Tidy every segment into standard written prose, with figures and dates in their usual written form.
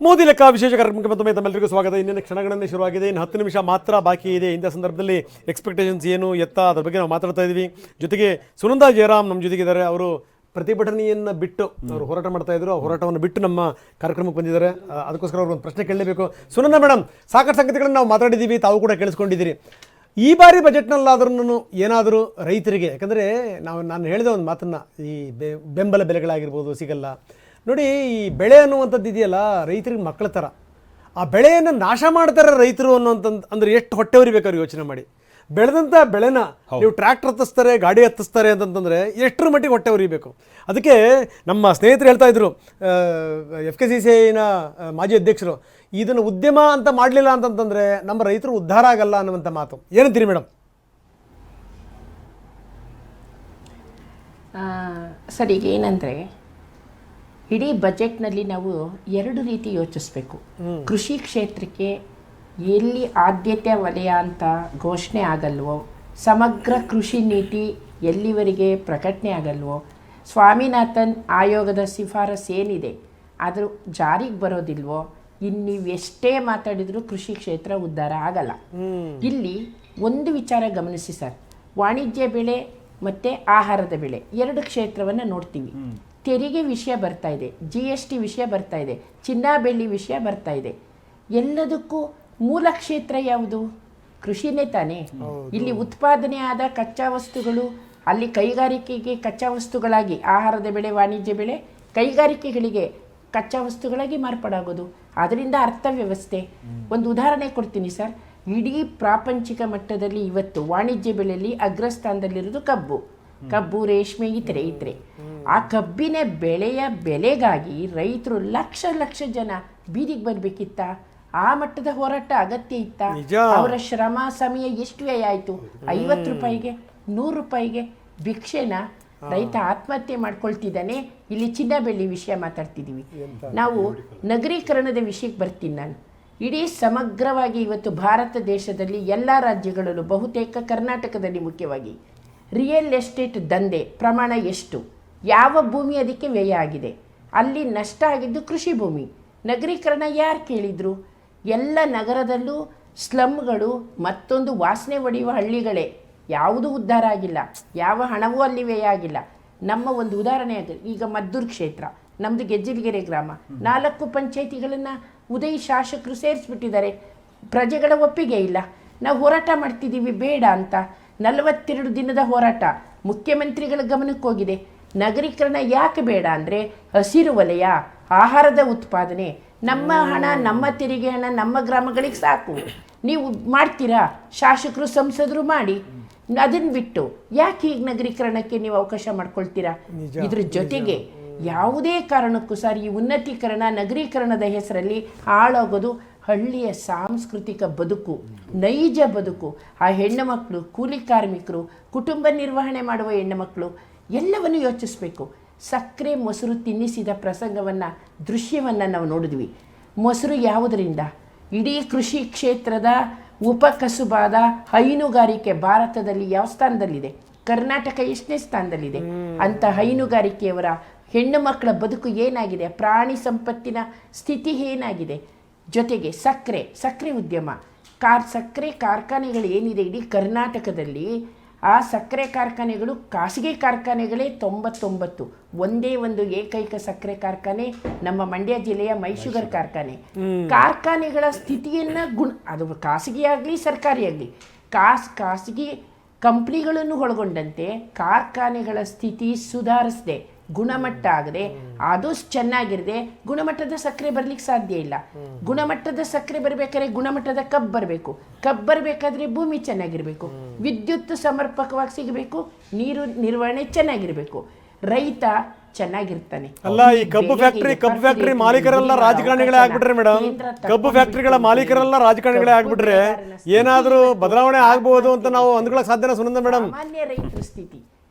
ಮೋದಿ ಲೆಕ್ಕ ವಿಶೇಷ ಕಾರ್ಯಕ್ರಮಕ್ಕೆ ಮತ್ತೊಮ್ಮೆ ತಮ್ಮೆಲ್ಲರಿಗೂ ಸ್ವಾಗತ. ಇನ್ನೇನು ಕ್ಷಣಗಳನ್ನೇ ಶುರುವಾಗಿದೆ, ಇನ್ನು 10 ನಿಮಿಷ ಮಾತ್ರ ಬಾಕಿ ಇದೆ. ಇಂಥ ಸಂದರ್ಭದಲ್ಲಿ ಎಕ್ಸ್ಪೆಕ್ಟೇಷನ್ಸ್ ಏನು ಎತ್ತ ಅದ್ರ ಬಗ್ಗೆ ನಾವು ಮಾತಾಡ್ತಾ ಇದ್ದೀವಿ. ಜೊತೆಗೆ ಸುನಂದಾ ಜಯರಾಮ್ ನಮ್ಮ ಜೊತೆಗಿದ್ದಾರೆ. ಅವರು ಪ್ರತಿಭಟನೆಯನ್ನು ಬಿಟ್ಟು ಅವರು ಹೋರಾಟ ಮಾಡ್ತಾ ಇದ್ರು, ಹೋರಾಟವನ್ನು ಬಿಟ್ಟು ನಮ್ಮ ಕಾರ್ಯಕ್ರಮಕ್ಕೆ ಬಂದಿದ್ದಾರೆ. ಅದಕ್ಕೋಸ್ಕರ ಅವ್ರಿಗೊಂದು ಪ್ರಶ್ನೆ ಕೇಳಲೇಬೇಕು. ಸುನಂದಾ ಮೇಡಮ್, ಸಾಕಷ್ಟು ಸಂಗತಿಗಳನ್ನು ನಾವು ಮಾತಾಡಿದ್ದೀವಿ, ತಾವು ಕೂಡ ಕೇಳಿಸ್ಕೊಂಡಿದ್ದೀರಿ. ಈ ಬಾರಿ ಬಜೆಟ್ನಲ್ಲಾದ್ರೂ ಏನಾದರೂ ರೈತರಿಗೆ, ಯಾಕಂದರೆ ನಾನು ಹೇಳಿದೆ ಒಂದು ಮಾತನ್ನು, ಈ ಬೆಂಬಲ ಬೆಲೆಗಳಾಗಿರ್ಬೋದು ಸಿಗಲ್ಲ ನೋಡಿ. ಈ ಬೆಳೆ ಅನ್ನುವಂಥದ್ದು ಇದೆಯಲ್ಲ, ರೈತರಿಗೆ ಮಕ್ಕಳ ಥರ. ಆ ಬೆಳೆಯನ್ನು ನಾಶ ಮಾಡ್ತಾರೆ ರೈತರು ಅಂದರೆ ಎಷ್ಟು ಹೊಟ್ಟೆ ಉರಿಬೇಕಾದ್ರೆ ಯೋಚನೆ ಮಾಡಿ. ಬೆಳೆದಂಥ ಬೆಳೆನ ನೀವು ಟ್ರ್ಯಾಕ್ಟರ್ ಹತ್ತಿಸ್ತಾರೆ, ಗಾಡಿ ಹತ್ತಿಸ್ತಾರೆ ಅಂತಂತಂದರೆ ಎಷ್ಟರ ಮಟ್ಟಿಗೆ ಹೊಟ್ಟೆ ಉರಿಬೇಕು. ಅದಕ್ಕೆ ನಮ್ಮ ಸ್ನೇಹಿತರು ಹೇಳ್ತಾ ಇದ್ರು, FKCCIನ ಮಾಜಿ ಅಧ್ಯಕ್ಷರು, ಇದನ್ನು ಉದ್ಯಮ ಅಂತ ಮಾಡಲಿಲ್ಲ ಅಂತಂತಂದರೆ ನಮ್ಮ ರೈತರು ಉದ್ಧಾರ ಆಗಲ್ಲ ಅನ್ನುವಂಥ ಮಾತು. ಏನಂತೀರಿ ಮೇಡಮ್? ಸರ್, ಈಗ ಏನಂದರೆ ಇಡೀ ಬಜೆಟ್ನಲ್ಲಿ ನಾವು ಎರಡು ರೀತಿ ಯೋಚಿಸಬೇಕು. ಕೃಷಿ ಕ್ಷೇತ್ರಕ್ಕೆ ಎಲ್ಲಿ ಆದ್ಯತೆ ವಲಯ ಅಂತ ಘೋಷಣೆ ಆಗಲ್ವೋ, ಸಮಗ್ರ ಕೃಷಿ ನೀತಿ ಎಲ್ಲಿವರೆಗೆ ಪ್ರಕಟಣೆ ಆಗಲ್ವೋ, ಸ್ವಾಮಿನಾಥನ್ ಆಯೋಗದ ಶಿಫಾರಸು ಏನಿದೆ ಅದು ಜಾರಿಗೆ ಬರೋದಿಲ್ವೋ, ಇನ್ನು ನೀವು ಎಷ್ಟೇ ಮಾತಾಡಿದರೂ ಕೃಷಿ ಕ್ಷೇತ್ರ ಉದ್ಧಾರ ಆಗಲ್ಲ. ಇಲ್ಲಿ ಒಂದು ವಿಚಾರ ಗಮನಿಸಿ ಸರ್, ವಾಣಿಜ್ಯ ಬೆಳೆ ಮತ್ತು ಆಹಾರದ ಬೆಳೆ ಎರಡು ಕ್ಷೇತ್ರವನ್ನು ನೋಡ್ತೀವಿ. ತೆರಿಗೆ ವಿಷಯ ಬರ್ತಾ ಇದೆ, GST ವಿಷಯ ಬರ್ತಾ ಇದೆ, ಚಿನ್ನ ಬೆಳ್ಳಿ ವಿಷಯ ಬರ್ತಾ ಇದೆ. ಎಲ್ಲದಕ್ಕೂ ಮೂಲ ಕ್ಷೇತ್ರ ಯಾವುದು? ಕೃಷಿನೇ ತಾನೇ. ಇಲ್ಲಿ ಉತ್ಪಾದನೆ ಆದ ಕಚ್ಚಾ ವಸ್ತುಗಳು ಅಲ್ಲಿ ಕೈಗಾರಿಕೆಗೆ ಕಚ್ಚಾ ವಸ್ತುಗಳಾಗಿ, ಆಹಾರದ ಬೆಳೆ ವಾಣಿಜ್ಯ ಬೆಳೆ ಕೈಗಾರಿಕೆಗಳಿಗೆ ಕಚ್ಚಾ ವಸ್ತುಗಳಾಗಿ ಮಾರ್ಪಾಡಾಗೋದು. ಅದರಿಂದ ಅರ್ಥವ್ಯವಸ್ಥೆ. ಒಂದು ಉದಾಹರಣೆ ಕೊಡ್ತೀನಿ ಸರ್. ಇಡೀ ಪ್ರಾಪಂಚಿಕ ಮಟ್ಟದಲ್ಲಿ ಇವತ್ತು ವಾಣಿಜ್ಯ ಬೆಳೆಯಲ್ಲಿ ಅಗ್ರಸ್ಥಾನದಲ್ಲಿರೋದು ಕಬ್ಬು, ರೇಷ್ಮೆ, ಇತರೆ. ಆ ಕಬ್ಬಿನ ಬೆಳೆಯ ಬೆಲೆಗಾಗಿ ರೈತರು ಲಕ್ಷ ಜನ ಬೀದಿಗೆ ಬರಬೇಕಿತ್ತ? ಆ ಮಟ್ಟದ ಹೋರಾಟ ಅಗತ್ಯ ಇತ್ತ? ಅವರ ಶ್ರಮ ಸಮಯ ಎಷ್ಟು ವ್ಯಯ ಆಯಿತು? 50 ರೂಪಾಯಿಗೆ 100 ರೂಪಾಯಿಗೆ ಭಿಕ್ಷೆನ ರೈತ ಆತ್ಮಹತ್ಯೆ ಮಾಡ್ಕೊಳ್ತಿದ್ದಾನೆ. ಇಲ್ಲಿ ಚಿನ್ನ ಬೆಳ್ಳಿ ವಿಷಯ ಮಾತಾಡ್ತಿದ್ದೀವಿ ನಾವು. ನಗರೀಕರಣದ ವಿಷಯಕ್ಕೆ ಬರ್ತೀನಿ ನಾನು. ಇಡೀ ಸಮಗ್ರವಾಗಿ ಇವತ್ತು ಭಾರತ ದೇಶದಲ್ಲಿ ಎಲ್ಲ ರಾಜ್ಯಗಳಲ್ಲೂ, ಬಹುತೇಕ ಕರ್ನಾಟಕದಲ್ಲಿ ಮುಖ್ಯವಾಗಿ, ರಿಯಲ್ ಎಸ್ಟೇಟ್ ದಂಧೆ ಪ್ರಮಾಣ ಎಷ್ಟು? ಯಾವ ಭೂಮಿ ಅದಕ್ಕೆ ವ್ಯಯ ಆಗಿದೆ? ಅಲ್ಲಿ ನಷ್ಟ ಆಗಿದ್ದು ಕೃಷಿ ಭೂಮಿ. ನಗರೀಕರಣ ಯಾರು ಕೇಳಿದರು? ಎಲ್ಲ ನಗರದಲ್ಲೂ ಸ್ಲಮ್ಗಳು, ಮತ್ತೊಂದು ವಾಸನೆ ಹೊಡೆಯುವ ಹಳ್ಳಿಗಳೇ. ಯಾವುದೂ ಉದ್ಧಾರ ಆಗಿಲ್ಲ, ಯಾವ ಹಣವೂ ಅಲ್ಲಿ ವ್ಯಯ ಆಗಿಲ್ಲ. ನಮ್ಮ ಒಂದು ಉದಾಹರಣೆ ಆಗಿದೆ. ಈಗ ಮದ್ದೂರು ಕ್ಷೇತ್ರ, ನಮ್ಮದು ಗೆಜ್ಜಿಲಗೆರೆ ಗ್ರಾಮ, 4 ಪಂಚಾಯಿತಿಗಳನ್ನು ಉದಯ್ ಶಾಸಕರು ಸೇರಿಸ್ಬಿಟ್ಟಿದ್ದಾರೆ. ಪ್ರಜೆಗಳ ಒಪ್ಪಿಗೆ ಇಲ್ಲ. ನಾವು ಹೋರಾಟ ಮಾಡ್ತಿದ್ದೀವಿ ಬೇಡ ಅಂತ. 42 ದಿನದ ಹೋರಾಟ ಮುಖ್ಯಮಂತ್ರಿಗಳ ಗಮನಕ್ಕೆ ಹೋಗಿದೆ. ನಗರೀಕರಣ ಯಾಕೆ ಬೇಡ ಅಂದರೆ, ಹಸಿರು ವಲಯ, ಆಹಾರದ ಉತ್ಪಾದನೆ, ನಮ್ಮ ಹಣ, ನಮ್ಮ ತೆರಿಗೆ ಹಣ ನಮ್ಮ ಗ್ರಾಮಗಳಿಗೆ ಸಾಕು. ನೀವು ಮಾಡ್ತೀರಾ? ಶಾಸಕರು ಸಂಸದರು ಮಾಡಿ. ಅದನ್ನು ಬಿಟ್ಟು ಯಾಕೆ ಈಗ ನಗರೀಕರಣಕ್ಕೆ ನೀವು ಅವಕಾಶ ಮಾಡ್ಕೊಳ್ತೀರಾ? ಇದ್ರ ಜೊತೆಗೆ ಯಾವುದೇ ಕಾರಣಕ್ಕೂ ಸರ್ ಈ ಉನ್ನತೀಕರಣ, ನಗರೀಕರಣದ ಹೆಸರಲ್ಲಿ ಹಾಳಾಗೋದು ಹಳ್ಳಿಯ ಸಾಂಸ್ಕೃತಿಕ ಬದುಕು, ನೈಜ ಬದುಕು. ಆ ಹೆಣ್ಣು ಮಕ್ಕಳು, ಕೂಲಿ ಕಾರ್ಮಿಕರು, ಕುಟುಂಬ ನಿರ್ವಹಣೆ ಮಾಡುವ ಹೆಣ್ಣು ಮಕ್ಕಳು ಎಲ್ಲವನ್ನು ಯೋಚಿಸಬೇಕು. ಸಕ್ಕರೆ ಮೊಸರು ತಿನ್ನಿಸಿದ ಪ್ರಸಂಗವನ್ನು, ದೃಶ್ಯವನ್ನು ನಾವು ನೋಡಿದ್ವಿ. ಮೊಸರು ಯಾವುದರಿಂದ? ಇಡೀ ಕೃಷಿ ಕ್ಷೇತ್ರದ ಉಪಕಸುಬಾದ ಹೈನುಗಾರಿಕೆ ಭಾರತದಲ್ಲಿ ಯಾವ ಸ್ಥಾನದಲ್ಲಿದೆ? ಕರ್ನಾಟಕ ಎಷ್ಟನೇ ಸ್ಥಾನದಲ್ಲಿದೆ? ಅಂಥ ಹೈನುಗಾರಿಕೆಯವರ ಹೆಣ್ಣು ಮಕ್ಕಳ ಬದುಕು ಏನಾಗಿದೆ? ಪ್ರಾಣಿ ಸಂಪತ್ತಿನ ಸ್ಥಿತಿ ಏನಾಗಿದೆ? ಜೊತೆಗೆ ಸಕ್ಕರೆ ಉದ್ಯಮ, ಸಕ್ಕರೆ ಕಾರ್ಖಾನೆಗಳು ಏನಿದೆ ಇಡೀ ಕರ್ನಾಟಕದಲ್ಲಿ, ಆ ಸಕ್ಕರೆ ಕಾರ್ಖಾನೆಗಳು ಖಾಸಗಿ ಕಾರ್ಖಾನೆಗಳೇ 99. ಒಂದೇ ಒಂದು ಏಕೈಕ ಸಕ್ಕರೆ ಕಾರ್ಖಾನೆ ನಮ್ಮ ಮಂಡ್ಯ ಜಿಲ್ಲೆಯ ಮೈಶುಗರ್ ಕಾರ್ಖಾನೆ. ಕಾರ್ಖಾನೆಗಳ ಸ್ಥಿತಿಯನ್ನು ಅದು ಖಾಸಗಿ ಆಗಲಿ ಸರ್ಕಾರಿ ಆಗಲಿ, ಖಾಸಗಿ ಕಂಪ್ನಿಗಳನ್ನು ಒಳಗೊಂಡಂತೆ ಕಾರ್ಖಾನೆಗಳ ಸ್ಥಿತಿ ಸುಧಾರಿಸದೆ, ಗುಣಮಟ್ಟ ಆಗದೆ, ಅದು ಚೆನ್ನಾಗಿರದೆ ಗುಣಮಟ್ಟದ ಸಕ್ಕರೆ ಬರಲಿಕ್ಕೆ ಸಾಧ್ಯ ಇಲ್ಲ. ಗುಣಮಟ್ಟದ ಸಕ್ಕರೆ ಬರಬೇಕಾದ್ರೆ ಗುಣಮಟ್ಟದ ಕಬ್ಬು ಬರಬೇಕು. ಕಬ್ಬು ಬರಬೇಕಾದ್ರೆ ಭೂಮಿ ಚೆನ್ನಾಗಿರಬೇಕು, ವಿದ್ಯುತ್ ಸಮರ್ಪಕವಾಗಿ ಸಿಗಬೇಕು, ನೀರು ನಿರ್ವಹಣೆ ಚೆನ್ನಾಗಿರಬೇಕು, ರೈತ ಚೆನ್ನಾಗಿರ್ತಾನೆ. ಅಲ್ಲ, ಈ ಕಬ್ಬು ಫ್ಯಾಕ್ಟ್ರಿ ಮಾಲೀಕರೆಲ್ಲ ರಾಜಕಾರಣಿಗಳೇ ಆಗ್ಬಿಟ್ರೆ ಮೇಡಮ್, ಕಬ್ಬು ಫ್ಯಾಕ್ಟ್ರಿಗಳ ಮಾಲೀಕರೆಲ್ಲ ರಾಜಕಾರಣಿಗಳೇ ಆಗ್ಬಿಟ್ರೆ ಏನಾದರೂ ಬದಲಾವಣೆ ಆಗ್ಬಹುದು ಅಂತ ನಾವು ಅಂದ್ಕೊಳ್ಳೋಕೆ ಸಾಧ್ಯನಾ ಸುನಂದಾ ಮೇಡಮ್? ಸಾಮಾನ್ಯ ರೈತರ ಸ್ಥಿತಿ,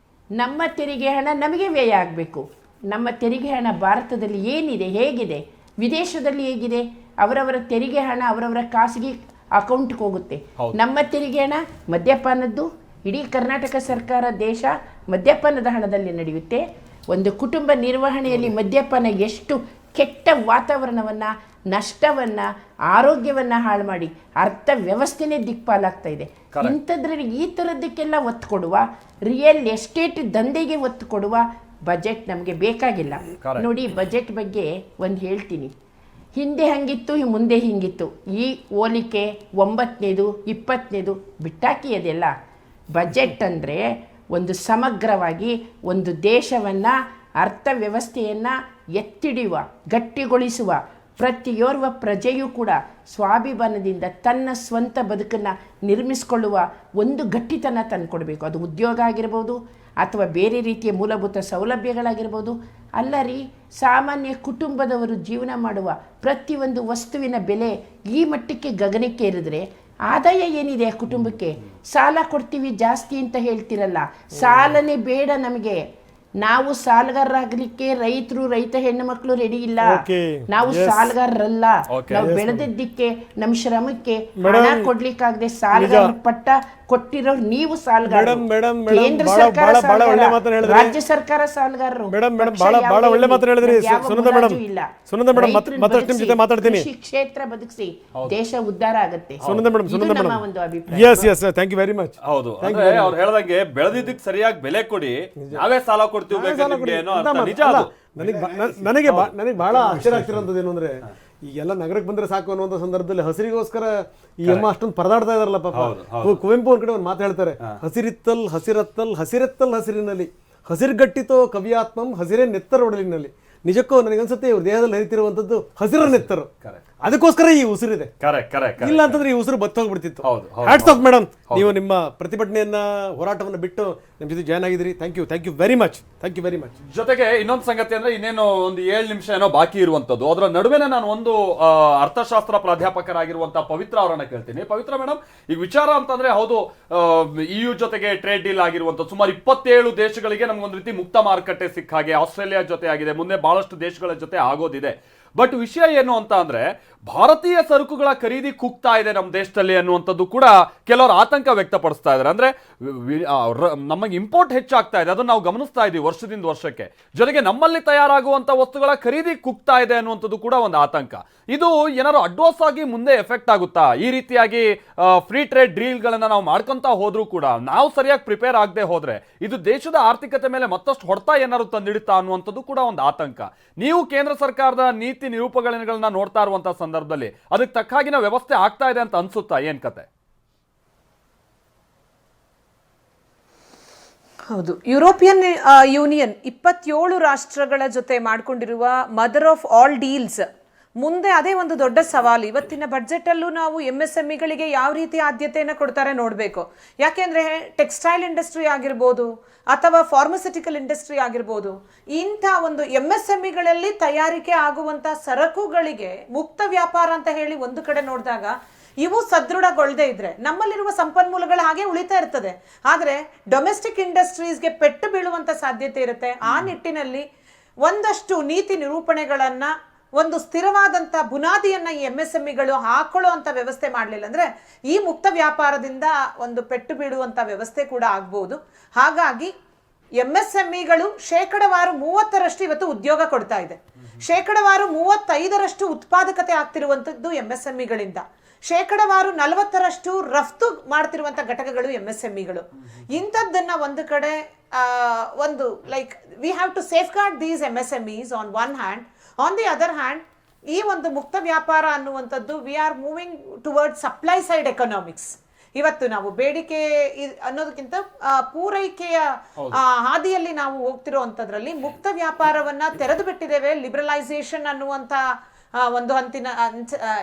ನಮ್ಮ ತೆರಿಗೆ ಹಣ ನಮಗೆ ವ್ಯಯ ಆಗಬೇಕು. ನಮ್ಮ ತೆರಿಗೆ ಹಣ ಭಾರತದಲ್ಲಿ ಏನಿದೆ, ಹೇಗಿದೆ, ವಿದೇಶದಲ್ಲಿ ಹೇಗಿದೆ? ಅವರವರ ತೆರಿಗೆ ಹಣ ಅವರವರ ಖಾಸಗಿ ಅಕೌಂಟ್ಗೆ ಹೋಗುತ್ತೆ. ನಮ್ಮ ತೆರಿಗೆ ಹಣ ಮದ್ಯಪಾನದ್ದು, ಇಡೀ ಕರ್ನಾಟಕ ಸರ್ಕಾರ ದೇಶ ಮದ್ಯಪಾನದ ಹಣದಲ್ಲಿ ನಡೆಯುತ್ತೆ. ಒಂದು ಕುಟುಂಬ ನಿರ್ವಹಣೆಯಲ್ಲಿ ಮದ್ಯಪಾನ ಎಷ್ಟು ಕೆಟ್ಟ ವಾತಾವರಣವನ್ನು ನಷ್ಟವನ್ನು, ಆರೋಗ್ಯವನ್ನು ಹಾಳು ಮಾಡಿ ಅರ್ಥ ವ್ಯವಸ್ಥೆನೇ ದಿಕ್ಪಾಲಾಗ್ತಾ ಇದೆ. ಇಂಥದ್ರಲ್ಲಿ ಈ ಥರದ್ದಕ್ಕೆಲ್ಲ ಒತ್ತು ಕೊಡುವ, ರಿಯಲ್ ಎಸ್ಟೇಟ್ ದಂಧೆಗೆ ಒತ್ತು ಕೊಡುವ ಬಜೆಟ್ ನಮಗೆ ಬೇಕಾಗಿಲ್ಲ. ನೋಡಿ, ಬಜೆಟ್ ಬಗ್ಗೆ ಒಂದು ಹೇಳ್ತೀನಿ. ಹಿಂದೆ ಹಂಗಿತ್ತು, ಮುಂದೆ ಹಿಂಗಿತ್ತು, ಈ ಹೋಲಿಕೆ 9ನೇದು 20ನೇದು ಬಿಟ್ಟಾಕಿ. ಅದೆಲ್ಲ ಬಜೆಟ್ ಅಂದರೆ ಒಂದು ಸಮಗ್ರವಾಗಿ ಒಂದು ದೇಶವನ್ನು, ಅರ್ಥವ್ಯವಸ್ಥೆಯನ್ನು ಎತ್ತಿಡಿಯುವ, ಗಟ್ಟಿಗೊಳಿಸುವ, ಪ್ರತಿಯೋರ್ವ ಪ್ರಜೆಯೂ ಕೂಡ ಸ್ವಾಭಿಮಾನದಿಂದ ತನ್ನ ಸ್ವಂತ ಬದುಕನ್ನು ನಿರ್ಮಿಸಿಕೊಳ್ಳುವ ಒಂದು ಗಟ್ಟಿತನ ತಂದುಕೊಡ್ಬೇಕು. ಅದು ಉದ್ಯೋಗ ಆಗಿರ್ಬೋದು ಅಥವಾ ಬೇರೆ ರೀತಿಯ ಮೂಲಭೂತ ಸೌಲಭ್ಯಗಳಾಗಿರ್ಬೋದು. ಅಲ್ಲ ರೀ, ಸಾಮಾನ್ಯ ಕುಟುಂಬದವರು ಜೀವನ ಮಾಡುವ ಪ್ರತಿಯೊಂದು ವಸ್ತುವಿನ ಬೆಲೆ ಈ ಮಟ್ಟಕ್ಕೆ ಗಗನಕ್ಕೆ ಏರಿದ್ರೆ ಆದಾಯ ಏನಿದೆ ಆ ಕುಟುಂಬಕ್ಕೆ? ಸಾಲ ಕೊಡ್ತೀವಿ ಜಾಸ್ತಿ ಅಂತ ಹೇಳ್ತಿರಲ್ಲ, ಸಾಲನೇ ಬೇಡ ನಮಗೆ. ನಾವು ಸಾಲಗಾರರಾಗಲಿಕ್ಕೆ ರೈತ ಹೆಣ್ಣು ಮಕ್ಕಳು ರೆಡಿ ಇಲ್ಲ. ನಾವು ಸಾಲಗಾರರಲ್ಲ. ನಾವು ಬೆಳೆದಿದ್ದಕ್ಕೆ ನಮ್ಮ ಶ್ರಮಕ್ಕೆ ಹಣ ಕೊಡ್ಲಿಕ್ಕಾಗದೆ ಸಾಲಗಾರ ಪಟ್ಟ ಕೊಟ್ಟಿರೋರು ನೀವು ಸಾಲಗಾರರು. ಕೇಂದ್ರ ಸರ್ಕಾರ ಸಾಲಗಾರ, ರಾಜ್ಯ ಸರ್ಕಾರ ಸಾಲಗಾರರು. ಕೃಷಿ ಕ್ಷೇತ್ರ ಬದುಕಿಸಿ ದೇಶ ಉದ್ಧಾರ ಆಗುತ್ತೆ. ನಮ್ಮ ಒಂದು ಅಭಿಪ್ರಾಯ. ಹೌದು, ಅಂದ್ರೆ ಅವ್ರು ಹೇಳ್ದಂಗೆ ಬೆಳೆದಿದ್ದಕ್ಕೆ ಸರಿಯಾಗಿ ಬೆಲೆ ಕೊಡಿ, ನಾವೇ ಸಾಲ ಕೊಡ್ತೀವಿ ನಿಜ. ನನಗೆ ಬಹಳ ಆಶ್ಚರ್ಯ ಆಗ್ತಿರೋಂಥದ್ದು ಏನು ಅಂದ್ರೆ, ಈಗೆಲ್ಲ ನಗರಕ್ಕೆ ಬಂದ್ರೆ ಸಾಕು ಅನ್ನುವಂಥ ಸಂದರ್ಭದಲ್ಲಿ ಹಸಿರಿಗೋಸ್ಕರ ಈ ಅಮ್ಮ ಅಷ್ಟೊಂದು ಪರದಾಡ್ತಾ ಇದಾರಲ್ಲ ಪಾಪ. ಕುವೆಂಪು ಒಂದ್ ಕಡೆ ಒಂದು ಮಾತು ಹೇಳ್ತಾರೆ, ಹಸಿರಿತ್ತಲ್ ಹಸಿರತ್ತಲ್ ಹಸಿರೆತ್ತಲ್ ಹಸಿರಿನಲ್ಲಿ ಹಸಿರುಗಟ್ಟಿತೋ ಕವಿಯಾತ್ಮಂ ಹಸಿರೇ ನೆತ್ತರೊಡಲಿನಲ್ಲಿ. ನಿಜಕ್ಕೂ ನನಗನ್ಸುತ್ತೆ ಇವ್ರ ದೇಹದಲ್ಲಿ ಹರಿತಿರುವಂತದ್ದು ಹಸಿರ ನೆತ್ತರು. ಅದಕ್ಕೋಸ್ಕರ ಈ ಉಸಿರಿದೆ. ಇಲ್ಲ ಅಂತಂದ್ರೆ ಈ ಉಸಿರು ಬತ್ತ ಹೋಗ್ಬಿಡ್ತಿತ್ತು. ಹ್ಯಾಟ್ಸ್ ಆಫ್ ಮೇಡಮ್, ನೀವು ನಿಮ್ಮ ಪ್ರತಿಭಟನೆಯನ್ನ, ಹೋರಾಟವನ್ನು ಬಿಟ್ಟು ನಮ್ಮ ಜೊತೆ ಜಾಯ್ನ್ ಆಗಿದ್ರಿ. Thank you very much. ಜೊತೆಗೆ ಇನ್ನೊಂದು ಸಂಗತಿ ಅಂದ್ರೆ, ಇನ್ನೇನು ಒಂದು 7 ನಿಮಿಷ ಏನೋ ಬಾಕಿ ಇರುವಂತದ್ದು. ಅದರ ನಡುವೆನೆ ನಾನು ಒಂದು ಅರ್ಥಶಾಸ್ತ್ರ ಪ್ರಾಧ್ಯಾಪಕರಾಗಿರುವಂತಹ ಪವಿತ್ರ ಅವರನ್ನ ಕೇಳ್ತೀನಿ. ಪವಿತ್ರ ಮೇಡಮ್, ಈ ವಿಚಾರ ಅಂತಂದ್ರೆ ಹೌದು, EU ಜೊತೆಗೆ ಟ್ರೇಡ್ ಡೀಲ್ ಆಗಿರುವಂತದ್ದು ಸುಮಾರು 27 ದೇಶಗಳಿಗೆ ನಮ್ಗೊಂದು ರೀತಿ ಮುಕ್ತ ಮಾರುಕಟ್ಟೆ ಸಿಕ್ಕ ಹಾಗೆ. ಆಸ್ಟ್ರೇಲಿಯಾ ಜೊತೆ ಆಗಿದೆ, ಮುಂದೆ ಬಹಳಷ್ಟು ದೇಶಗಳ ಜೊತೆ ಆಗೋದಿದೆ. ಬಟ್ ವಿಷಯ ಏನು ಅಂತ ಅಂದ್ರೆ, ಭಾರತೀಯ ಸರಕುಗಳ ಖರೀದಿ ಕುಗ್ತಾ ಇದೆ ನಮ್ಮ ದೇಶದಲ್ಲಿ ಅನ್ನುವಂಥದ್ದು ಕೂಡ ಕೆಲವರು ಆತಂಕ ವ್ಯಕ್ತಪಡಿಸ್ತಾ ಇದ್ದಾರೆ. ಅಂದ್ರೆ ನಮಗೆ ಇಂಪೋರ್ಟ್ ಹೆಚ್ಚಾಗ್ತಾ ಇದೆ, ಅದನ್ನು ನಾವು ಗಮನಿಸ್ತಾ ಇದ್ದೀವಿ ವರ್ಷದಿಂದ ವರ್ಷಕ್ಕೆ. ಜೊತೆಗೆ ನಮ್ಮಲ್ಲಿ ತಯಾರಾಗುವಂತ ವಸ್ತುಗಳ ಖರೀದಿ ಕುಗ್ತಾ ಇದೆ ಅನ್ನುವಂಥದ್ದು ಕೂಡ ಒಂದು ಆತಂಕ. ಇದು ಏನಾದ್ರು ಅಡ್ವಾನ್ಸ್ ಆಗಿ ಮುಂದೆ ಎಫೆಕ್ಟ್ ಆಗುತ್ತಾ? ಈ ರೀತಿಯಾಗಿ ಫ್ರೀ ಟ್ರೇಡ್ ಡೀಲ್ಗಳನ್ನ ನಾವು ಮಾಡ್ಕೊಂತ ಹೋದ್ರೂ ಕೂಡ ನಾವು ಸರಿಯಾಗಿ ಪ್ರಿಪೇರ್ ಆಗದೆ ಹೋದ್ರೆ ಇದು ದೇಶದ ಆರ್ಥಿಕತೆ ಮೇಲೆ ಮತ್ತಷ್ಟು ಹೊಡೆತ ಏನಾದ್ರು ತಂದಿಡುತ್ತಾ ಅನ್ನುವಂಥದ್ದು ಕೂಡ ಒಂದು ಆತಂಕ. ನೀವು ಕೇಂದ್ರ ಸರ್ಕಾರದ ನೀತಿ ನಿರೂಪಣೆಗಳನ್ನ ನೋಡ್ತಾ ಇರುವಂತಹ ಸಂದರ್ಭದಲ್ಲಿ ಅದಕ್ಕೆ ತಕ್ಕ ಹಾಗಿನ ವ್ಯವಸ್ಥೆ ಆಗ್ತಾ ಇದೆ ಅಂತ ಅನ್ಸುತ್ತಾ? ಏನ್ ಕತೆ? ಹೌದು, ಯುರೋಪಿಯನ್ ಯೂನಿಯನ್ 27 ರಾಷ್ಟ್ರಗಳ ಜೊತೆ ಮಾಡಿಕೊಂಡಿರುವ ಮದರ್ ಆಫ್ ಆಲ್ ಡೀಲ್ಸ್. ಮುಂದೆ ಅದೇ ಒಂದು ದೊಡ್ಡ ಸವಾಲು. ಇವತ್ತಿನ ಬಡ್ಜೆಟ್ ಅಲ್ಲೂ ನಾವು MSMEಗಳಿಗೆ ಯಾವ ರೀತಿ ಆದ್ಯತೆಯನ್ನು ಕೊಡ್ತಾರೆ ನೋಡಬೇಕು. ಯಾಕೆಂದ್ರೆ ಟೆಕ್ಸ್ಟೈಲ್ ಇಂಡಸ್ಟ್ರಿ ಆಗಿರ್ಬೋದು ಅಥವಾ ಫಾರ್ಮಸ್ಯೂಟಿಕಲ್ ಇಂಡಸ್ಟ್ರಿ ಆಗಿರ್ಬೋದು, ಇಂಥ ಒಂದು MSMEಗಳಲ್ಲಿ ತಯಾರಿಕೆ ಆಗುವಂತ ಸರಕುಗಳಿಗೆ ಮುಕ್ತ ವ್ಯಾಪಾರ ಅಂತ ಹೇಳಿ ಒಂದು ಕಡೆ ನೋಡಿದಾಗ ಇವು ಸದೃಢಗೊಳ್ಳದೆ ಇದ್ರೆ ನಮ್ಮಲ್ಲಿರುವ ಸಂಪನ್ಮೂಲಗಳು ಹಾಗೆ ಉಳಿತಾ ಇರ್ತದೆ. ಆದ್ರೆ ಡೊಮೆಸ್ಟಿಕ್ ಇಂಡಸ್ಟ್ರೀಸ್ಗೆ ಪೆಟ್ಟು ಬೀಳುವಂತ ಸಾಧ್ಯತೆ ಇರುತ್ತೆ. ಆ ನಿಟ್ಟಿನಲ್ಲಿ ಒಂದಷ್ಟು ನೀತಿ ನಿರೂಪಣೆಗಳನ್ನ, ಒಂದು ಸ್ಥಿರವಾದಂಥ ಬುನಾದಿಯನ್ನ ಈ MSMEಗಳು ಹಾಕೊಳ್ಳೋ ಅಂತ ವ್ಯವಸ್ಥೆ ಮಾಡಲಿಲ್ಲ ಅಂದ್ರೆ ಈ ಮುಕ್ತ ವ್ಯಾಪಾರದಿಂದ ಒಂದು ಪೆಟ್ಟು ಬೀಳುವಂತ ವ್ಯವಸ್ಥೆ ಕೂಡ ಆಗ್ಬಹುದು. ಹಾಗಾಗಿ MSMEಗಳು ಶೇಕಡವಾರು 30ರಷ್ಟು ಇವತ್ತು ಉದ್ಯೋಗ ಕೊಡ್ತಾ ಇದೆ. ಶೇಕಡವಾರು 35ರಷ್ಟು ಉತ್ಪಾದಕತೆ ಆಗ್ತಿರುವಂತದ್ದು MSMEಗಳಿಂದ. ಶೇಕಡವಾರು 40ರಷ್ಟು ರಫ್ತು ಮಾಡ್ತಿರುವಂತ ಘಟಕಗಳು MSMEಗಳು. ಇಂಥದ್ದನ್ನ ಒಂದು ಕಡೆ ಒಂದು like we have to safeguard these MSMEs on one hand. On the other hand, ಈ ಒಂದು ಮುಕ್ತ ವ್ಯಾಪಾರ ಅನ್ನುವಂಥದ್ದು we are moving toward supply side economics. ಇವತ್ತು ನಾವು ಬೇಡಿಕೆ ಅನ್ನೋದಕ್ಕಿಂತ ಪೂರೈಕೆಯ ಹಾದಿಯಲ್ಲಿ ನಾವು ಹೋಗ್ತಿರೋಂಥದ್ರಲ್ಲಿ ಮುಕ್ತ ವ್ಯಾಪಾರವನ್ನ ತೆರೆದು ಬಿಟ್ಟಿದ್ದೇವೆ. ಲಿಬರಲೈಸೇಷನ್ ಅನ್ನುವಂಥ ಒಂದು ಹಂತಿನ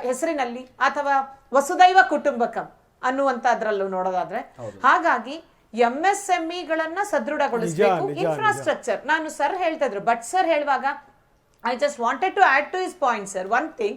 ಹೆಸರಿನಲ್ಲಿ ಅಥವಾ ವಸುದೈವ ಕುಟುಂಬಕಂ ಅನ್ನುವಂಥದ್ರಲ್ಲೂ ನೋಡೋದಾದ್ರೆ. ಹಾಗಾಗಿ MSMEಗಳನ್ನ ಸದೃಢಗೊಳಿಸಬೇಕು. ಇನ್ಫ್ರಾಸ್ಟ್ರಕ್ಚರ್, ನಾನು ಸರ್ ಹೇಳ್ತಾ ಇದ್ರು, ಬಟ್ ಸರ್ ಹೇಳುವಾಗ I just wanted to add to his point, sir. One thing,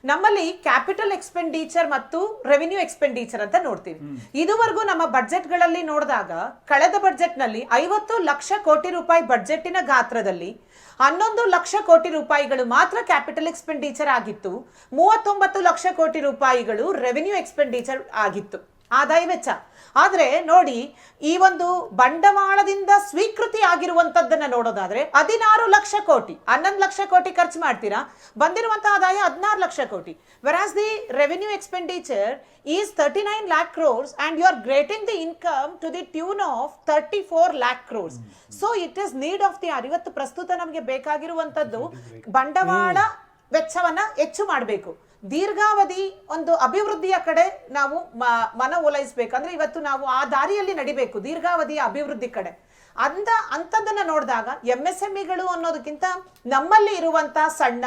ನಮ್ಮಲ್ಲಿ ಕ್ಯಾಪಿಟಲ್ ಎಕ್ಸ್ಪೆಂಡಿಚರ್ ಮತ್ತು ರೆವಿನ್ಯೂ ಎಕ್ಸ್ಪೆಂಡಿಚರ್ ಅಂತ ನೋಡ್ತೀವಿ. ಇದುವರೆಗೂ ನಮ್ಮ ಬಡ್ಜೆಟ್ಗಳಲ್ಲಿ ನೋಡಿದಾಗ ಕಳೆದ ಬಡ್ಜೆಟ್ನಲ್ಲಿ 50 ಲಕ್ಷ ಕೋಟಿ ರೂಪಾಯಿ ಬಡ್ಜೆಟ್ಟಿನ ಗಾತ್ರದಲ್ಲಿ 11 ಲಕ್ಷ ಕೋಟಿ ರೂಪಾಯಿಗಳು ಮಾತ್ರ ಕ್ಯಾಪಿಟಲ್ ಎಕ್ಸ್ಪೆಂಡಿಚರ್ ಆಗಿತ್ತು. 39 ಲಕ್ಷ ಕೋಟಿ ರೂಪಾಯಿಗಳು ರೆವಿನ್ಯೂ ಎಕ್ಸ್ಪೆಂಡಿಚರ್ ಆಗಿತ್ತು. ಆದಾಯ ವೆಚ್ಚ. ಆದ್ರೆ ನೋಡಿ, ಈ ಒಂದು ಬಂಡವಾಳದಿಂದ ಸ್ವೀಕೃತಿ ಆಗಿರುವಂತದ್ದನ್ನ ನೋಡೋದಾದ್ರೆ 16 ಲಕ್ಷ ಕೋಟಿ, 11 ಲಕ್ಷ ಕೋಟಿ ಖರ್ಚು ಮಾಡ್ತೀರಾ, ಬಂದಿರುವಂತಹ ಆದಾಯ 16 ಲಕ್ಷ ಕೋಟಿ. Versus the revenue expenditure is 39 lakh crores and you are getting the income to the tune of 34 lakh crores. So it is need of the hour. ಇವತ್ತು ಪ್ರಸ್ತುತ ನಮಗೆ ಬೇಕಾಗಿರುವಂತದ್ದು ಬಂಡವಾಳ ವೆಚ್ಚವನ್ನ ಹೆಚ್ಚು ಮಾಡಬೇಕು, ದೀರ್ಘಾವಧಿ ಒಂದು ಅಭಿವೃದ್ಧಿಯ ಕಡೆ ನಾವು ಮನ ಒಲೈಸಬೇಕು. ಅಂದ್ರೆ ಇವತ್ತು ನಾವು ಆ ದಾರಿಯಲ್ಲಿ ನಡಿಬೇಕು, ದೀರ್ಘಾವಧಿಯ ಅಭಿವೃದ್ಧಿ ಕಡೆ. ಅಂಥದ್ದನ್ನ ನೋಡಿದಾಗ MSMEಗಳು ಅನ್ನೋದಕ್ಕಿಂತ ನಮ್ಮಲ್ಲಿ ಇರುವಂತಹ ಸಣ್ಣ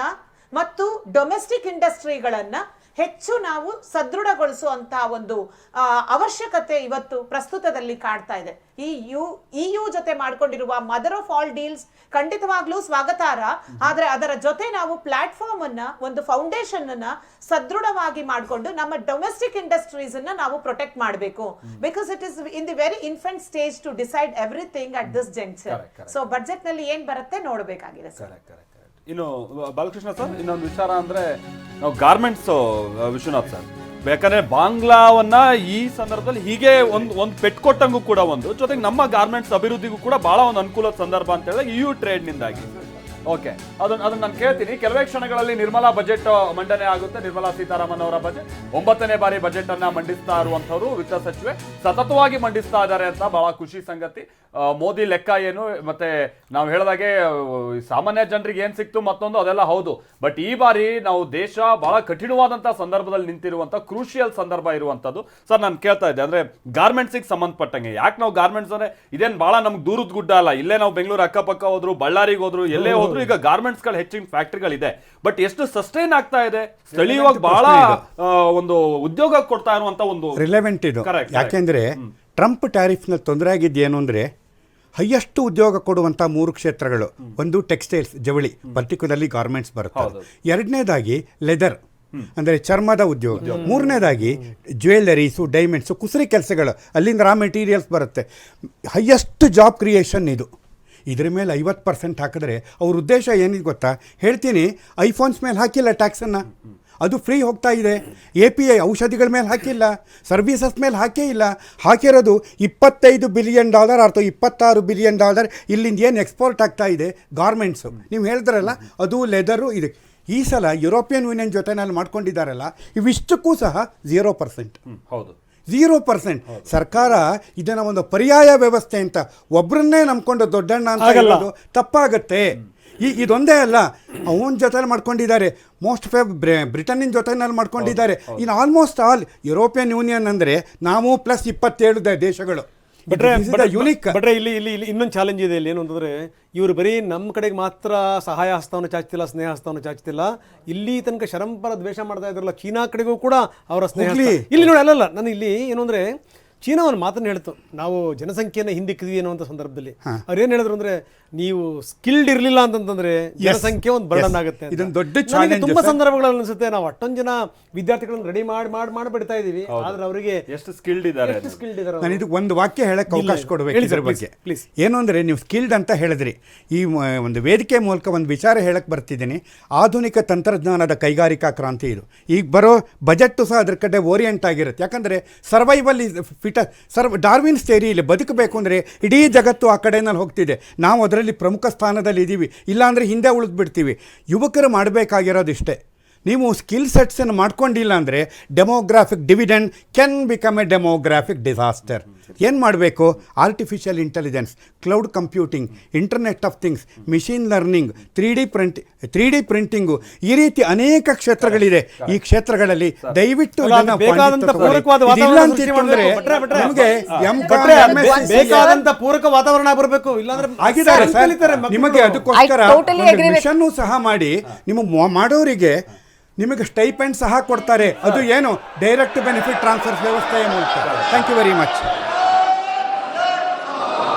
ಮತ್ತು ಡೊಮೆಸ್ಟಿಕ್ ಇಂಡಸ್ಟ್ರಿಗಳನ್ನ ಹೆಚ್ಚು ನಾವು ಸದೃಢಗೊಳಿಸುವಂತಹ ಒಂದು ಅವಶ್ಯಕತೆ ಇವತ್ತು ಪ್ರಸ್ತುತದಲ್ಲಿ ಕಾಡ್ತಾ ಇದೆ. ಈ EU ಜೊತೆ ಮಾಡ್ಕೊಂಡಿರುವ ಮದರ್ ಆಫ್ ಆಲ್ ಡೀಲ್ಸ್ ಖಂಡಿತವಾಗ್ಲೂ ಸ್ವಾಗತಾರ್ಹ. ಆದ್ರೆ ಅದರ ಜೊತೆ ನಾವು ಪ್ಲಾಟ್ಫಾರ್ಮ್ ಅನ್ನ, ಒಂದು ಫೌಂಡೇಶನ್ ಅನ್ನ ಸದೃಢವಾಗಿ ಮಾಡಿಕೊಂಡು ನಮ್ಮ ಡೊಮೆಸ್ಟಿಕ್ ಇಂಡಸ್ಟ್ರೀಸ್ ಅನ್ನ ನಾವು ಪ್ರೊಟೆಕ್ಟ್ ಮಾಡಬೇಕು. Because it is in the very infant stage to decide everything at this junction. So budget ನಲ್ಲಿ ಏನ್ ಬರುತ್ತೆ ನೋಡಬೇಕಾಗಿದೆ ಸರ್. ಇನ್ನು ಬಾಲಕೃಷ್ಣ ಸರ್, ಇನ್ನೊಂದು ವಿಚಾರ ಅಂದ್ರೆ ನಾವು ಗಾರ್ಮೆಂಟ್ಸ್, ವಿಶ್ವನಾಥ್ ಸರ್, ಯಾಕಂದ್ರೆ ಬಾಂಗ್ಲಾವನ್ನ ಈ ಸಂದರ್ಭದಲ್ಲಿ ಹೀಗೆ ಒಂದು ಪೆಟ್ ಕೊಟ್ಟಂಗೂ ಕೂಡ ಒಂದು ಜೊತೆಗೆ ನಮ್ಮ ಗಾರ್ಮೆಂಟ್ಸ್ ಅಭಿವೃದ್ಧಿಗೂ ಕೂಡ ಬಹಳ ಒಂದು ಅನುಕೂಲದ ಸಂದರ್ಭ ಅಂತ ಹೇಳಿದ್ರೆ EU ಟ್ರೇಡ್ ನಿಂದಾಗಿ. ಓಕೆ, ಅದನ್ನ ನಾನು ಕೇಳ್ತೀನಿ. ಕೆಲವೇ ಕ್ಷಣಗಳಲ್ಲಿ ನಿರ್ಮಲಾ ಬಜೆಟ್ ಮಂಡನೆ ಆಗುತ್ತೆ. ನಿರ್ಮಲಾ ಸೀತಾರಾಮನ್ ಅವರ ಬಜೆಟ್ 9ನೇ ಬಾರಿ ಬಜೆಟ್ ಅನ್ನ ಮಂಡಿಸ್ತಾ ಇರುವಂತವರು ವಿತ್ತ ಸಚಿವೆ ಸತತವಾಗಿ ಮಂಡಿಸ್ತಾ ಇದ್ದಾರೆ ಅಂತ ಬಹಳ ಖುಷಿ ಸಂಗತಿ. ಮೋದಿ ಲೆಕ್ಕ ಏನು, ಮತ್ತೆ ನಾವು ಹೇಳಿದಾಗೆ ಸಾಮಾನ್ಯ ಜನರಿಗೆ ಏನ್ ಸಿಕ್ತು ಮತ್ತೊಂದು ಅದೆಲ್ಲ ಹೌದು. ಬಟ್ ಈ ಬಾರಿ ನಾವು ದೇಶ ಬಹಳ ಕಠಿಣವಾದಂತಹ ಸಂದರ್ಭದಲ್ಲಿ ನಿಂತಿರುವಂತ ಕ್ರೂಷಿಯಲ್ ಸಂದರ್ಭ ಇರುವಂತದ್ದು. ಸರ್, ನಾನು ಕೇಳ್ತಾ ಇದ್ದೆ ಅಂದ್ರೆ ಗಾರ್ಮೆಂಟ್ಸಿಗೆ ಸಂಬಂಧಪಟ್ಟಂಗೆ, ಯಾಕೆ ನಾವು ಗಾರ್ಮೆಂಟ್ಸ್ ಅಂದ್ರೆ ಇದೇನು ಬಹಳ ನಮ್ಗೆ ದೂರದ ಗುಡ್ಡ ಅಲ್ಲ, ಇಲ್ಲೇ ನಾವು ಬೆಂಗಳೂರು ಅಕ್ಕಪಕ್ಕ ಹೋದ್ರು, ಬಳ್ಳಾರಿಗೆ ಹೋದ್ರು, ಎಲ್ಲೇ ಹೋದ್ರು ಈಗ ಗಾರ್ಮೆಂಟ್ಸ್ ಗಳು ಹೆಚ್ಚಿನ ಫ್ಯಾಕ್ಟರಿಗಳಿದೆ. ಬಟ್ ಎಷ್ಟು ಸಸ್ಟೈನ್ ಆಗ್ತಾ ಇದೆ, ಸ್ಥಳೀಯವಾಗಿ ಬಹಳ ಒಂದು ಉದ್ಯೋಗ ಕೊಡ್ತಾ ಇರುವಂತ ಒಂದು ರಿಲೆವೆಂಟ್ ಇದು. ಯಾಕೆಂದ್ರೆ ಟ್ರಂಪ್ ಟ್ಯಾರಿಫ್ ನ ತೊಂದರೆ ಆಗಿದ್ದೇನು ಅಂದ್ರೆ ಹೈಯೆಸ್ಟ್ ಉದ್ಯೋಗ ಕೊಡುವಂಥ 3 ಕ್ಷೇತ್ರಗಳು. ಒಂದು ಟೆಕ್ಸ್ಟೈಲ್ಸ್, ಜವಳಿ, ಪರ್ಟಿಕ್ಯುಲರ್ಲಿ ಗಾರ್ಮೆಂಟ್ಸ್ ಬರುತ್ತೆ. ಎರಡನೇದಾಗಿ ಲೆದರ್ ಅಂದರೆ ಚರ್ಮದ ಉದ್ಯೋಗ. ಮೂರನೇದಾಗಿ ಜ್ಯುವೆಲ್ಲರೀಸು, ಡೈಮಂಡ್ಸು, ಕುಸರಿ ಕೆಲಸಗಳು, ಅಲ್ಲಿಂದ ರಾ ಮೆಟೀರಿಯಲ್ಸ್ ಬರುತ್ತೆ. ಹೈಯೆಸ್ಟ್ ಜಾಬ್ ಕ್ರಿಯೇಷನ್ ಇದು. ಇದ್ರ ಮೇಲೆ 50% ಹಾಕಿದ್ರೆ ಅವ್ರ ಉದ್ದೇಶ ಏನಿದೆ ಗೊತ್ತಾ? ಹೇಳ್ತೀನಿ, ಐಫೋನ್ಸ್ ಮೇಲೆ ಹಾಕಿಲ್ಲ ಟ್ಯಾಕ್ಸನ್ನು, ಅದು ಫ್ರೀ ಹೋಗ್ತಾ ಇದೆ. API ಔಷಧಿಗಳ ಮೇಲೆ ಹಾಕಿಲ್ಲ, ಸರ್ವೀಸಸ್ ಮೇಲೆ ಹಾಕೇ ಇಲ್ಲ. ಹಾಕಿರೋದು $25 ಬಿಲಿಯನ್ ಅಥವಾ $26 ಬಿಲಿಯನ್ ಇಲ್ಲಿಂದ ಏನು ಎಕ್ಸ್ಪೋರ್ಟ್ ಆಗ್ತಾ ಇದೆ ಗಾರ್ಮೆಂಟ್ಸು. ನೀವು ಹೇಳಿದ್ರಲ್ಲ, ಅದು ಲೆದರು ಇದೆ. ಈ ಸಲ ಯುರೋಪಿಯನ್ ಯೂನಿಯನ್ ಜೊತೆನಲ್ಲಿ ಮಾಡ್ಕೊಂಡಿದ್ದಾರಲ್ಲ, ಇವಿಷ್ಟಕ್ಕೂ ಸಹ 0%. ಹೌದು, 0%. ಸರ್ಕಾರ ಇದನ್ನ ಒಂದು ಪರ್ಯಾಯ ವ್ಯವಸ್ಥೆ ಅಂತ ಒಬ್ಬರನ್ನೇ ನಂಬ್ಕೊಂಡು ದೊಡ್ಡಣ್ಣ ಅಂತ ಹೇಳೋದು ತಪ್ಪಾಗತ್ತೆ. ಇದೊಂದೇ ಅಲ್ಲ, ಅವನ ಜೊತೆಲಿ ಮಾಡ್ಕೊಂಡಿದ್ದಾರೆ, ಮೋಸ್ಟ್ ಬ್ರಿಟನ್ನಿನ ಜೊತೆನಲ್ಲಿ ಮಾಡ್ಕೊಂಡಿದ್ದಾರೆ. ಇನ್ನು ಆಲ್ಮೋಸ್ಟ್ ಆಲ್ ಯುರೋಪಿಯನ್ ಯೂನಿಯನ್ ಅಂದರೆ ನಾವು ಪ್ಲಸ್ 27 ದೇಶಗಳು. ಯುನಿಕ್. ಬಟ್ರೆ ಇಲ್ಲಿ ಇನ್ನೊಂದು ಚಾಲೆಂಜ್ ಇದೆ. ಇಲ್ಲಿ ಏನು ಅಂತಂದ್ರೆ, ಇವರು ಬರೀ ನಮ್ಮ ಕಡೆಗೆ ಮಾತ್ರ ಸಹಾಯ ಹಸ್ತವನ್ನು ಚಾಚ್ತಿಲ್ಲ, ಸ್ನೇಹ ಹಸ್ತವನ್ನು ಚಾಚ್ತಿಲ್ಲ. ಇಲ್ಲಿ ತನಕ ಶರಂಪರ ದ್ವೇಷ ಮಾಡ್ತಾ ಇದ್ರಲ್ಲ, ಚೀನಾ ಕಡೆಗೂ ಕೂಡ ಅವರ ಸ್ನೇಹ. ಇಲ್ಲಿ ನೋಡಿ, ಅಲ್ಲಲ್ಲ, ನಾನು ಇಲ್ಲಿ ಏನು ಅಂದ್ರೆ ಚೀನಾ ಒಂದು ಮಾತನ್ನು ಹೇಳ್ತು, ನಾವು ಜನಸಂಖ್ಯೆಯನ್ನು ಹಿಂದಿಕ್ಕಿದ್ವಿ ಅನ್ನುವಂಥ ಸಂದರ್ಭದಲ್ಲಿ ಅವ್ರು ಏನು ಹೇಳಿದ್ರು ಅಂದ್ರೆ, ನೀವು ಸ್ಕಿಲ್ಡ್ ಇರಲಿಲ್ಲ ಅಂತಂದ್ರೆ ಜನಸಂಖ್ಯೆ ಒಂದು ಬರ್ಡನ್ ಆಗುತ್ತೆ. ಇದೊಂದು ದೊಡ್ಡ ಚಾಲೆಂಜ್. ತುಂಬಾ ಸಂದರ್ಭಗಳಲ್ಲಿ ಅನ್ಸುತ್ತೆ, ನಾವು ಅಷ್ಟೊಂದು ಜನ ವಿದ್ಯಾರ್ಥಿಗಳನ್ನು ರೆಡಿ ಮಾಡಿ ಬಿಡ್ತಾ ಇದೀವಿ, ಆದ್ರೆ ಅವರಿಗೆ ಎಷ್ಟು ಸ್ಕಿಲ್ಡ್ ಇದ್ದಾರೆ. ನಾನು ಇದು ಒಂದು ವಾಕ್ಯ ಹೇಳಕ್ಕೆ ಅವಕಾಶ ಕೊಡಬೇಕು ಇದ್ರ ಬಗ್ಗೆ. ಏನು ಅಂದರೆ, ನೀವು ಸ್ಕಿಲ್ಡ್ ಅಂತ ಹೇಳಿದ್ರಿ, ಈ ಒಂದು ವೇದಿಕೆ ಮೂಲಕ ಒಂದು ವಿಚಾರ ಹೇಳಕ್ಕೆ ಬರ್ತಿದ್ದೀನಿ. ಆಧುನಿಕ ತಂತ್ರಜ್ಞಾನದ ಕೈಗಾರಿಕಾ ಕ್ರಾಂತಿ ಇದು. ಈಗ ಬರೋ ಬಜೆಟ್ಟು ಸಹ ಅದ್ರ ಕಡೆ ಓರಿಯೆಂಟ್ ಆಗಿರುತ್ತೆ. ಯಾಕಂದರೆ ಸರ್ವೈವಲ್ ಇಸ್ ಡಾರ್ವಿನ್ಸ್ ಥಿಯರಿ, ಇಲ್ಲಿ ಬದುಕಬೇಕು ಅಂದರೆ ಇಡೀ ಜಗತ್ತು ಆ ಕಡೆನಲ್ಲಿ ಹೋಗ್ತಿದೆ, ನಾವು ಅದರಲ್ಲಿ ಪ್ರಮುಖ ಸ್ಥಾನದಲ್ಲಿ ಇದ್ದೀವಿ, ಇಲ್ಲಾಂದರೆ ಹಿಂದೆ ಉಳಿದ್ಬಿಡ್ತೀವಿ. ಯುವಕರು ಮಾಡಬೇಕಾಗಿರೋದಿಷ್ಟೇ, ನೀವು ಸ್ಕಿಲ್ ಸೆಟ್ಸನ್ನು ಮಾಡ್ಕೊಂಡಿಲ್ಲ ಅಂದರೆ demographic dividend can become A demographic disaster. ಏನು ಮಾಡಬೇಕು? Artificial intelligence, cloud computing, internet of things, machine learning, 3D printing, ಈ ರೀತಿ ಅನೇಕ ಕ್ಷೇತ್ರಗಳಿದೆ. ಈ ಕ್ಷೇತ್ರಗಳಲ್ಲಿ ದಯವಿಟ್ಟು ಬೇಕಾದಂತ ಪೂರಕ ವಾತಾವರಣ ಬರಬೇಕು, ಇಲ್ಲಾಂದ್ರೆ ಆಗಿದ್ದಾರೆ ಸರ್ ನಿಮಗೆ. ಅದಕ್ಕೋಸ್ಕರ ಮಿಷನ್ನು ಸಹ ಮಾಡಿ, ನಿಮ್ಮ ಮಾಡೋರಿಗೆ ನಿಮಗೆ ಸ್ಟೈಪೆಂಡ್ ಸಹ ಕೊಡ್ತಾರೆ. ಅದು ಏನು, ಡೈರೆಕ್ಟ್ ಬೆನಿಫಿಟ್ ಟ್ರಾನ್ಸ್ಫರ್ ವ್ಯವಸ್ಥೆಯ ಮೂಲಕ. Thank you very much.